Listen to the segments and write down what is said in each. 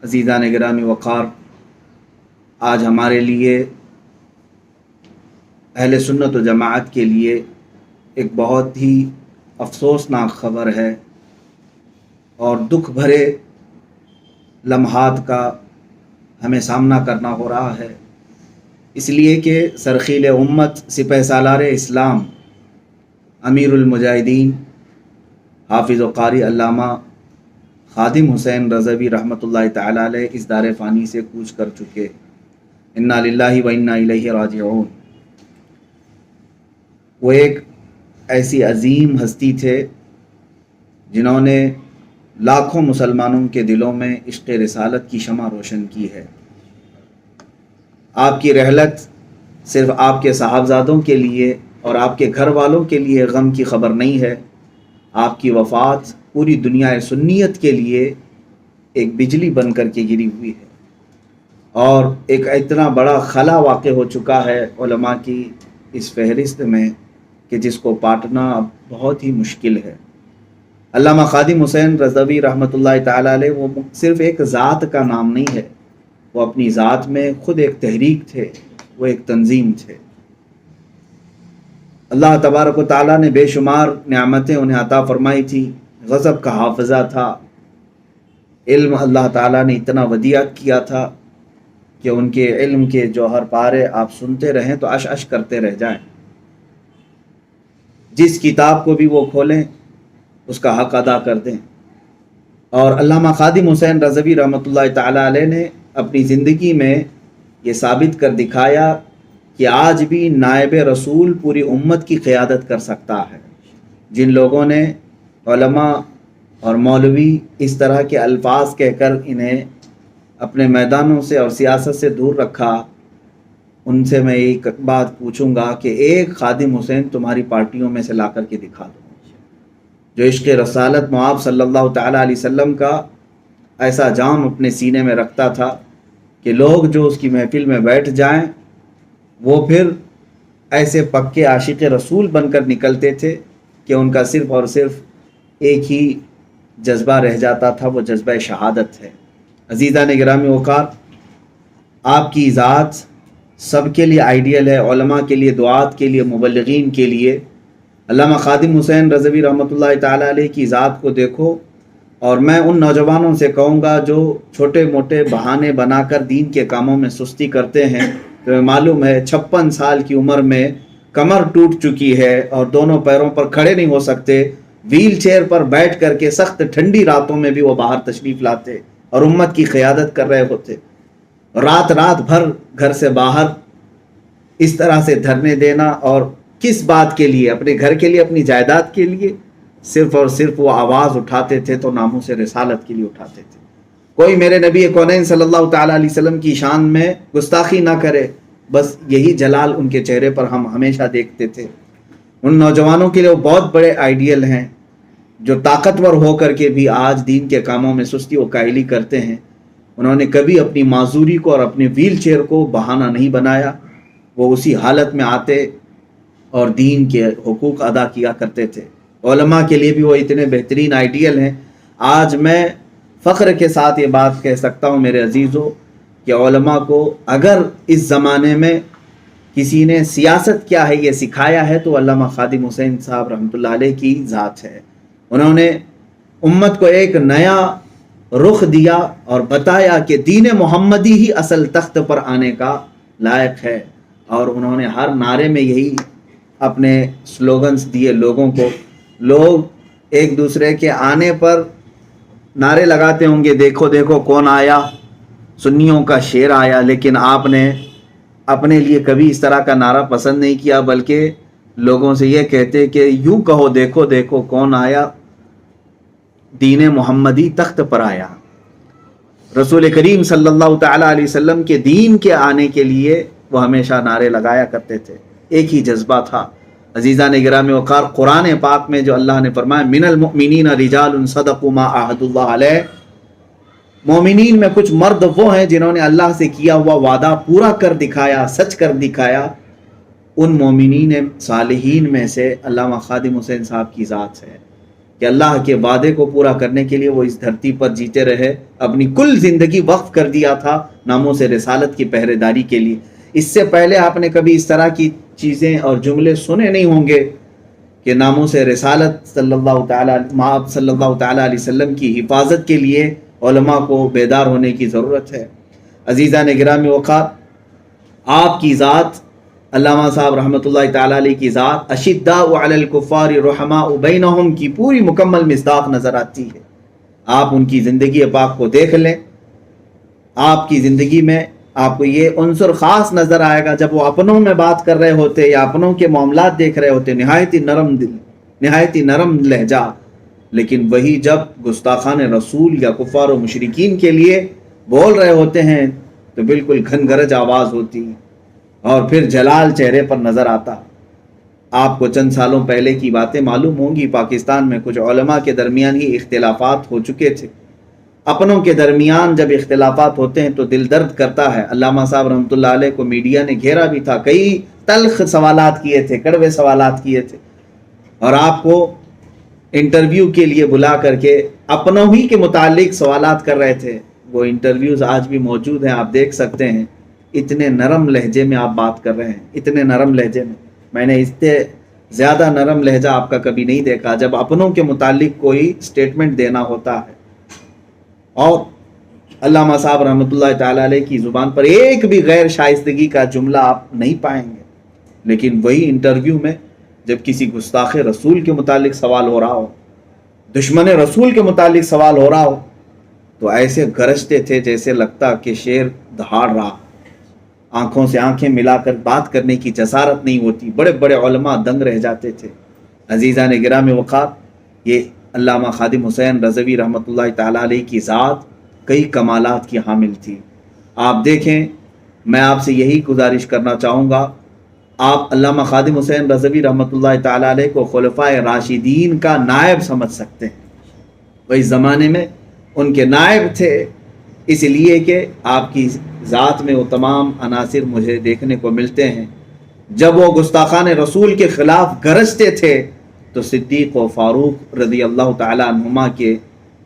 عزیزان گرامی وقار، آج ہمارے لیے اہل سنت و جماعت کے لیے ایک بہت ہی افسوسناک خبر ہے اور دکھ بھرے لمحات کا ہمیں سامنا کرنا ہو رہا ہے، اس لیے کہ سرخیل امت سپہ سالار اسلام امیر المجاہدین حافظ و قاری علامہ خادم حسین رضوی رحمۃ اللہ تعالی علیہ اس دار فانی سے کوچ کر چکے۔ انا للہ و انا الیہ راجعون۔ وہ ایک ایسی عظیم ہستی تھے جنہوں نے لاکھوں مسلمانوں کے دلوں میں عشق رسالت کی شمع روشن کی ہے۔ آپ کی رحلت صرف آپ کے صاحبزادوں کے لیے اور آپ کے گھر والوں کے لیے غم کی خبر نہیں ہے، آپ کی وفات پوری دنیا سنیت کے لیے ایک بجلی بن کر کے گری ہوئی ہے، اور ایک اتنا بڑا خلا واقع ہو چکا ہے علماء کی اس فہرست میں کہ جس کو پاٹنا اب بہت ہی مشکل ہے۔ علامہ خادم حسین رضوی رحمۃ اللہ تعالی علیہ وہ صرف ایک ذات کا نام نہیں ہے، وہ اپنی ذات میں خود ایک تحریک تھے، وہ ایک تنظیم تھے۔ اللہ تبارک و تعالیٰ نے بے شمار نعمتیں انہیں عطا فرمائی تھی، غضب کا حافظہ تھا، علم اللہ تعالیٰ نے اتنا ودیعت کیا تھا کہ ان کے علم کے جوہر پارے آپ سنتے رہیں تو اش اش کرتے رہ جائیں۔ جس کتاب کو بھی وہ کھولیں اس کا حق ادا کر دیں۔ اور علامہ خادم حسین رضوی رحمۃ اللہ تعالی علیہ نے اپنی زندگی میں یہ ثابت کر دکھایا کہ آج بھی نائب رسول پوری امت کی قیادت کر سکتا ہے۔ جن لوگوں نے علماء اور مولوی اس طرح کے الفاظ کہہ کر انہیں اپنے میدانوں سے اور سیاست سے دور رکھا، ان سے میں ایک بات پوچھوں گا کہ ایک خادم حسین تمہاری پارٹیوں میں سے لا کر کے دکھا دو جو عشق رسالت معاب صلی اللہ تعالیٰ علیہ وسلم کا ایسا جام اپنے سینے میں رکھتا تھا کہ لوگ جو اس کی محفل میں بیٹھ جائیں وہ پھر ایسے پکے عاشق رسول بن کر نکلتے تھے کہ ان کا صرف اور صرف ایک ہی جذبہ رہ جاتا تھا، وہ جذبہ شہادت ہے۔ عزیزان گرامی وقار، آپ کی ذات سب کے لیے آئیڈیل ہے، علماء کے لیے، دعات کے لیے، مبلغین کے لیے۔ علامہ خادم حسین رضوی رحمۃ اللہ تعالی علیہ کی ذات کو دیکھو، اور میں ان نوجوانوں سے کہوں گا جو چھوٹے موٹے بہانے بنا کر دین کے کاموں میں سستی کرتے ہیں، تو معلوم ہے 56 سال کی عمر میں کمر ٹوٹ چکی ہے اور دونوں پیروں پر کھڑے نہیں ہو سکتے، ویل چیئر پر بیٹھ کر کے سخت ٹھنڈی راتوں میں بھی وہ باہر تشریف لاتے اور امت کی قیادت کر رہے ہوتے۔ رات بھر گھر سے باہر اس طرح سے دھرنے دینا، اور کس بات کے لیے؟ اپنے گھر کے لیے، اپنی جائیداد کے لیے؟ صرف اور صرف وہ آواز اٹھاتے تھے تو ناموس رسالت کے لیے اٹھاتے تھے۔ کوئی میرے نبی کونین صلی اللہ تعالیٰ علیہ وسلم کی شان میں گستاخی نہ کرے، بس یہی جلال ان کے چہرے پر ہم ہمیشہ دیکھتے تھے۔ ان نوجوانوں کے لیے وہ بہت بڑے آئیڈیل ہیں جو طاقتور ہو کر کے بھی آج دین کے کاموں میں سستی و کاہلی کرتے ہیں۔ انہوں نے کبھی اپنی معذوری کو اور اپنے ویل چیئر کو بہانہ نہیں بنایا، وہ اسی حالت میں آتے اور دین کے حقوق ادا کیا کرتے تھے۔ علماء کے لیے بھی وہ اتنے بہترین آئیڈیل ہیں۔ آج میں فخر کے ساتھ یہ بات کہہ سکتا ہوں میرے عزیزوں کہ علماء کو اگر اس زمانے میں کسی نے سیاست کیا ہے یہ سکھایا ہے تو علامہ خادم حسین صاحب رحمۃ اللہ علیہ کی ذات ہے۔ انہوں نے امت کو ایک نیا رخ دیا اور بتایا کہ دین محمدی ہی اصل تخت پر آنے کا لائق ہے، اور انہوں نے ہر نعرے میں یہی اپنے سلوگنز دیے لوگوں کو۔ لوگ ایک دوسرے کے آنے پر نعرے لگاتے ہوں گے، دیکھو دیکھو کون آیا، سنیوں کا شیر آیا، لیکن آپ نے اپنے لیے کبھی اس طرح کا نعرہ پسند نہیں کیا، بلکہ لوگوں سے یہ کہتے کہ یوں کہو دیکھو دیکھو کون آیا، دین محمدی تخت پر آیا۔ رسول کریم صلی اللہ تعالیٰ علیہ وسلم کے دین کے آنے کے لیے وہ ہمیشہ نعرے لگایا کرتے تھے، ایک ہی جذبہ تھا۔ عزیزان گرامی وقار، قرآن پاک میں جو اللہ نے فرمایا من المؤمنین رجال صدقوا ما عاہدوا اللہ علیہ، مومنین میں کچھ مرد وہ ہیں جنہوں نے اللہ سے کیا ہوا وعدہ پورا کر دکھایا، سچ کر دکھایا۔ ان مومنین صالحین میں سے علامہ خادم حسین صاحب کی ذات ہے کہ اللہ کے وعدے کو پورا کرنے کے لیے وہ اس دھرتی پر جیتے رہے، اپنی کل زندگی وقف کر دیا تھا ناموس رسالت کی پہرے داری کے لیے۔ اس سے پہلے آپ نے کبھی اس طرح کی چیزیں اور جملے سنے نہیں ہوں گے کہ ناموس رسالت صلی اللہ تعالیٰ علیہ وسلم کی حفاظت کے لیے علماء کو بیدار ہونے کی ضرورت ہے۔ عزیزان گرامی وقار، آپ کی ذات، علامہ صاحب رحمۃ اللہ تعالیٰ علیہ کی ذات اشداء علی الکفار رحماء بینہم کی پوری مکمل مصداق نظر آتی ہے۔ آپ ان کی زندگی پاک کو دیکھ لیں، آپ کی زندگی میں آپ کو یہ عنصر خاص نظر آئے گا جب وہ اپنوں میں بات کر رہے ہوتے یا اپنوں کے معاملات دیکھ رہے ہوتے، نہایت ہی نرم دل، نہایت ہی نرم لہجہ، لیکن وہی جب گستاخان رسول یا کفار و مشرکین کے لیے بول رہے ہوتے ہیں تو بالکل گھن گرج آواز ہوتی اور پھر جلال چہرے پر نظر آتا۔ آپ کو چند سالوں پہلے کی باتیں معلوم ہوں گی، پاکستان میں کچھ علماء کے درمیان ہی اختلافات ہو چکے تھے۔ اپنوں کے درمیان جب اختلافات ہوتے ہیں تو دل درد کرتا ہے۔ علامہ صاحب رحمۃ اللہ علیہ کو میڈیا نے گھیرا بھی تھا، کئی تلخ سوالات کیے تھے، کڑوے سوالات کیے تھے، اور آپ کو انٹرویو کے لیے بلا کر کے اپنوں ہی کے متعلق سوالات کر رہے تھے۔ وہ انٹرویوز آج بھی موجود ہیں، آپ دیکھ سکتے ہیں۔ اتنے نرم لہجے میں آپ بات کر رہے ہیں، اتنے نرم لہجے میں نے اس سے زیادہ نرم لہجہ آپ کا کبھی نہیں دیکھا جب اپنوں کے متعلق کوئی سٹیٹمنٹ دینا ہوتا ہے۔ اور علامہ صاحب رحمۃ اللہ تعالیٰ علیہ کی زبان پر ایک بھی غیر شائستگی کا جملہ آپ نہیں پائیں گے، لیکن وہی انٹرویو میں جب کسی گستاخ رسول کے متعلق سوال ہو رہا ہو، دشمن رسول کے متعلق سوال ہو رہا ہو، تو ایسے گرجتے تھے جیسے لگتا کہ شیر دہاڑ رہا، آنکھوں سے آنکھیں ملا کر بات کرنے کی جسارت نہیں ہوتی، بڑے بڑے علماء دنگ رہ جاتے تھے۔ عزیزان گرامی وقار، یہ علامہ خادم حسین رضوی رحمۃ اللہ تعالیٰ علیہ کی ذات کئی کمالات کی حامل تھی۔ آپ دیکھیں، میں آپ سے یہی گزارش کرنا چاہوں گا، آپ علامہ خادم حسین رضوی رحمۃ اللہ تعالیٰ علیہ کو خلفائے راشدین کا نائب سمجھ سکتے ہیں۔ وہ اس زمانے میں ان کے نائب تھے، اس لیے کہ آپ کی ذات میں وہ تمام عناصر مجھے دیکھنے کو ملتے ہیں۔ جب وہ گستاخان رسول کے خلاف گرجتے تھے تو صدیق و فاروق رضی اللہ تعالیٰ عنہما کے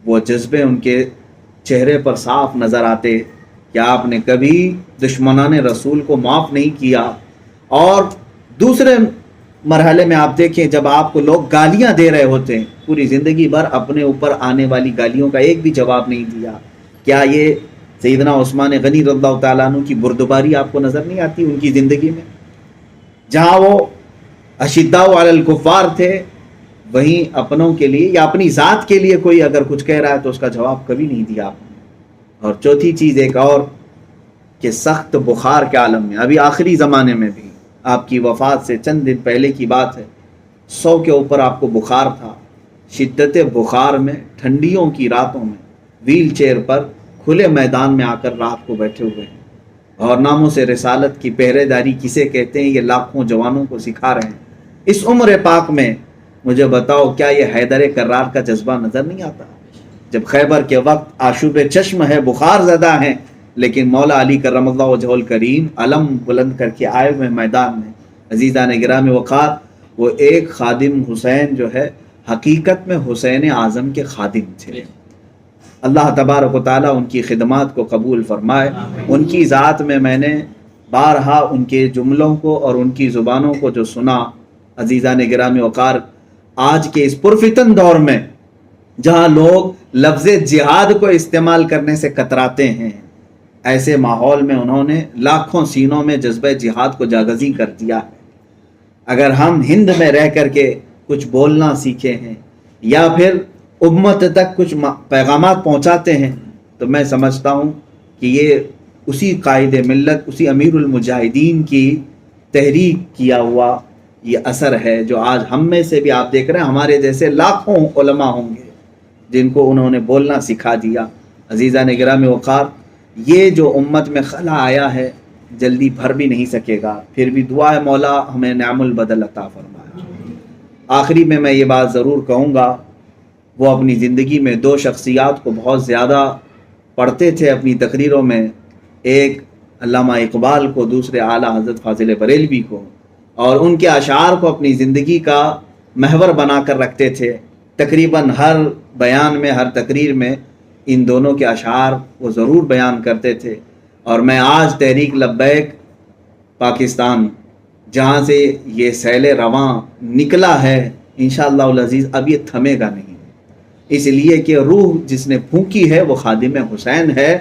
وہ جذبے ان کے چہرے پر صاف نظر آتے کہ آپ نے کبھی دشمنان رسول کو معاف نہیں کیا۔ اور دوسرے مرحلے میں آپ دیکھیں، جب آپ کو لوگ گالیاں دے رہے ہوتے ہیں، پوری زندگی بھر اپنے اوپر آنے والی گالیوں کا ایک بھی جواب نہیں دیا۔ کیا یہ سیدنا عثمان غنی رضی اللہ تعالیٰ عنہ کی بردباری آپ کو نظر نہیں آتی ان کی زندگی میں؟ جہاں وہ اشداء علی الکفار تھے، وہیں اپنوں کے لیے یا اپنی ذات کے لیے کوئی اگر کچھ کہہ رہا ہے تو اس کا جواب کبھی نہیں دیا آپ نے۔ اور چوتھی چیز ایک اور کہ سخت بخار کے عالم میں، ابھی آخری زمانے میں بھی آپ کی وفات سے چند دن پہلے کی بات ہے، 100 کے اوپر آپ کو بخار تھا۔ شدت بخار میں ٹھنڈیوں کی راتوں میں ویل چیئر پر کھلے میدان میں آ کر رات کو بیٹھے ہوئے ہیں، اور ناموس رسالت کی پہرے داری کسے کہتے ہیں یہ لاکھوں جوانوں کو سکھا رہے ہیں۔ اس عمر پاک میں مجھے بتاؤ، کیا یہ حیدر کرار کا جذبہ نظر نہیں آتا؟ جب خیبر کے وقت آشوب چشم ہے، بخار زدہ ہیں، لیکن مولا علی کرم اللہ وجہہ الکریم علم بلند کر کے آئے ہوئے میدان میں۔ عزیزان گرامی وقار، وہ ایک خادم حسین جو ہے حقیقت میں حسین اعظم کے خادم تھے۔ اللہ تبارک و تعالیٰ ان کی خدمات کو قبول فرمائے۔ ان کی ذات میں نے بارہا ان کے جملوں کو اور ان کی زبانوں کو جو سنا، عزیزان گرامی وقار، آج کے اس پرفتن دور میں جہاں لوگ لفظ جہاد کو استعمال کرنے سے کتراتے ہیں، ایسے ماحول میں انہوں نے لاکھوں سینوں میں جذبہ جہاد کو جاگزی کر دیا ہے۔ اگر ہم ہند میں رہ کر کے کچھ بولنا سیکھے ہیں یا پھر امت تک کچھ پیغامات پہنچاتے ہیں، تو میں سمجھتا ہوں کہ یہ اسی قائد ملت، اسی امیر المجاہدین کی تحریک کیا ہوا یہ اثر ہے، جو آج ہم میں سے بھی آپ دیکھ رہے ہیں ہمارے جیسے لاکھوں علماء ہوں گے جن کو انہوں نے بولنا سکھا دیا۔ عزیزان گرامی وقار، یہ جو امت میں خلا آیا ہے جلدی بھر بھی نہیں سکے گا، پھر بھی دعا ہے مولا ہمیں نعم البدل عطا فرمائے۔ آخری میں یہ بات ضرور کہوں گا، وہ اپنی زندگی میں 2 شخصیات کو بہت زیادہ پڑھتے تھے اپنی تقریروں میں، ایک علامہ اقبال کو، دوسرے اعلیٰ حضرت فاضل بریلوی کو، اور ان کے اشعار کو اپنی زندگی کا محور بنا کر رکھتے تھے۔ تقریباً ہر بیان میں، ہر تقریر میں ان دونوں کے اشعار وہ ضرور بیان کرتے تھے۔ اور میں آج تحریک لبیک پاکستان جہاں سے یہ سیل رواں نکلا ہے، انشاءاللہ العزیز اب یہ تھمے گا نہیں، اس لیے کہ روح جس نے پھونکی ہے وہ خادم حسین ہے۔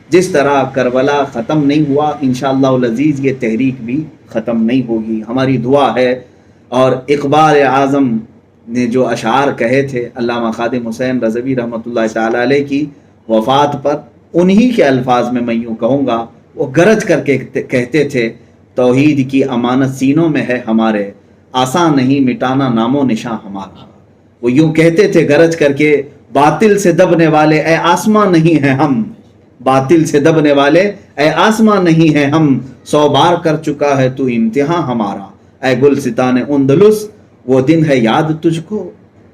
جس طرح کربلا ختم نہیں ہوا، انشاءاللہ العزیز یہ تحریک بھی ختم نہیں ہوگی۔ ہماری دعا ہے۔ اور اقبال اعظم نے جو اشعار کہے تھے علامہ خادم حسین رضوی رحمۃ اللہ تعالی علیہ کی وفات پر، انہی کے الفاظ میں یوں کہوں گا، وہ گرج کر کے کہتے تھے، توحید کی امانت سینوں میں ہے ہمارے، آسان نہیں مٹانا نام و نشاں ہمارا۔ وہ یوں کہتے تھے گرج کر کے، باطل سے دبنے والے اے آسمان نہیں ہیں ہم، باطل سے دبنے والے اے آسمان نہیں ہیں ہم، 100 بار کر چکا ہے تو امتحان ہمارا، اے گلستان اندلس وہ دن ہے یاد تجھ کو،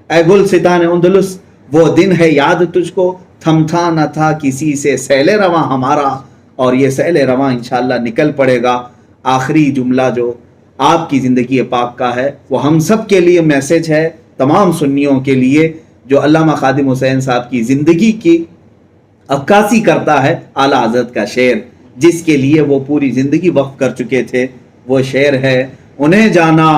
اے گلستان اندلس وہ دن ہے یاد تجھ کو، تھمتا نہ تھا کسی سے سیل رواں ہمارا۔ اور یہ سیل رواں انشاءاللہ نکل پڑے گا۔ آخری جملہ جو آپ کی زندگی پاک کا ہے وہ ہم سب کے لیے میسج ہے، تمام سنیوں کے لیے، جو علامہ خادم حسین صاحب کی زندگی کی عکاسی کرتا ہے۔ اعلیٰ حضرت کا شعر جس کے لیے وہ پوری زندگی وقف کر چکے تھے، وہ شعر ہے، انہیں جانا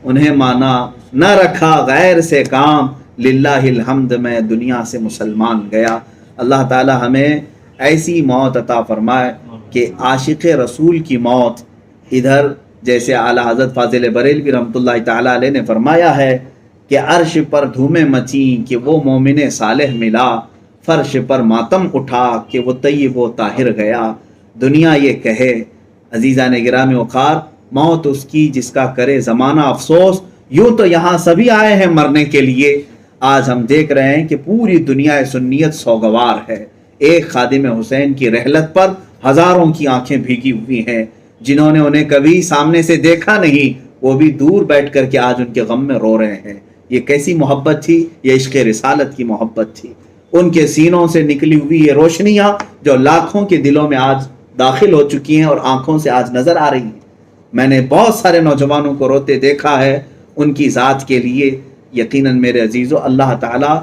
انہیں مانا نہ رکھا غیر سے کام، للہ الحمد میں دنیا سے مسلمان گیا۔ اللہ تعالی ہمیں ایسی موت عطا فرمائے کہ عاشق رسول کی موت، ادھر جیسے اعلیٰ حضرت فاضل بریلوی رحمۃ اللہ تعالی علیہ نے فرمایا ہے کہ عرش پر دھومیں مچیں کہ وہ مومن صالح ملا، فرش پر ماتم اٹھا کہ وہ طیب و طاہر گیا۔ دنیا یہ کہے عزیزان گرامی وقار، موت اس کی جس کا کرے زمانہ افسوس، یوں تو یہاں سبھی آئے ہیں مرنے کے لیے۔ آج ہم دیکھ رہے ہیں کہ پوری دنیا سنیت سوگوار ہے، ایک خادم حسین کی رحلت پر ہزاروں کی آنکھیں بھیگی ہوئی ہیں۔ جنہوں نے انہیں کبھی سامنے سے دیکھا نہیں، وہ بھی دور بیٹھ کر کے آج ان کے غم میں رو رہے ہیں۔ یہ کیسی محبت تھی؟ یہ عشق رسالت کی محبت تھی۔ ان کے سینوں سے نکلی ہوئی یہ روشنیاں جو لاکھوں کے دلوں میں آج داخل ہو چکی ہیں اور آنکھوں سے آج نظر آ رہی ہیں۔ میں نے بہت سارے نوجوانوں کو روتے دیکھا ہے ان کی ذات کے لیے۔ یقیناً میرے عزیزو، اللہ تعالیٰ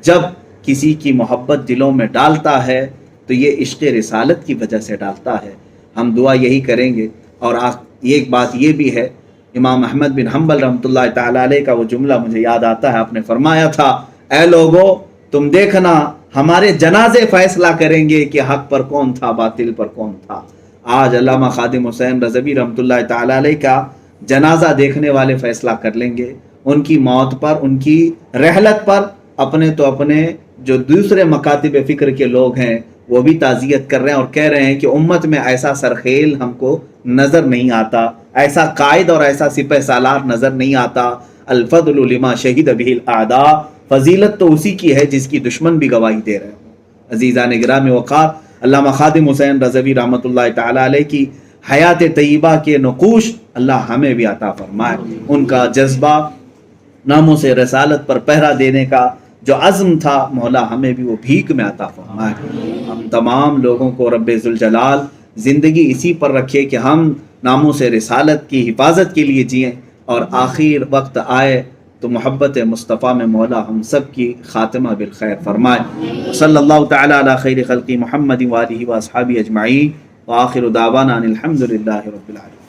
جب کسی کی محبت دلوں میں ڈالتا ہے تو یہ عشق رسالت کی وجہ سے ڈالتا ہے۔ ہم دعا یہی کریں گے۔ اور ایک بات یہ بھی ہے، امام احمد بن حنبل رحمۃ اللہ تعالی علیہ کا وہ جملہ مجھے یاد آتا ہے، آپ نے فرمایا تھا، اے لوگو تم دیکھنا ہمارے جنازے فیصلہ کریں گے کہ حق پر کون تھا باطل پر کون تھا۔ آج علامہ خادم حسین رضوی رحمۃ اللہ تعالی علیہ کا جنازہ دیکھنے والے فیصلہ کر لیں گے، ان کی موت پر، ان کی رحلت پر۔ اپنے جو دوسرے مکاتب فکر کے لوگ ہیں وہ بھی تعزیت کر رہے ہیں اور کہہ رہے ہیں کہ امت میں ایسا سرخیل ہم کو نظر نہیں آتا، ایسا قائد اور ایسا سپہ سالار نظر نہیں آتا۔ الفضل لما شہید بہ الاعداء، فضیلت تو اسی کی ہے جس کی دشمن بھی گواہی دے رہے ہوں۔ عزیزان گرامی وقار، علامہ خادم حسین رضوی رحمۃ اللہ تعالی علیہ کی حیات طیبہ کے نقوش اللہ ہمیں بھی عطا فرمائے۔ ان کا جذبہ ناموں سے رسالت پر پہرا دینے کا جو عزم تھا، مولا ہمیں بھی وہ بھیک میں عطا فرمائے۔ ہم تمام لوگوں کو رب ذوالجلال زندگی اسی پر رکھے کہ ہم ناموں سے رسالت کی حفاظت کے لیے جئیں، اور آخر وقت آئے تو محبت مصطفیٰ میں مولا ہم سب کی خاتمہ بالخیر فرمائے۔ صلی اللہ تعالی علی خیر خلق محمد وآلہ واصحابہ اجمعین، وآخر دعوانا ان الحمد للہ رب العالمین۔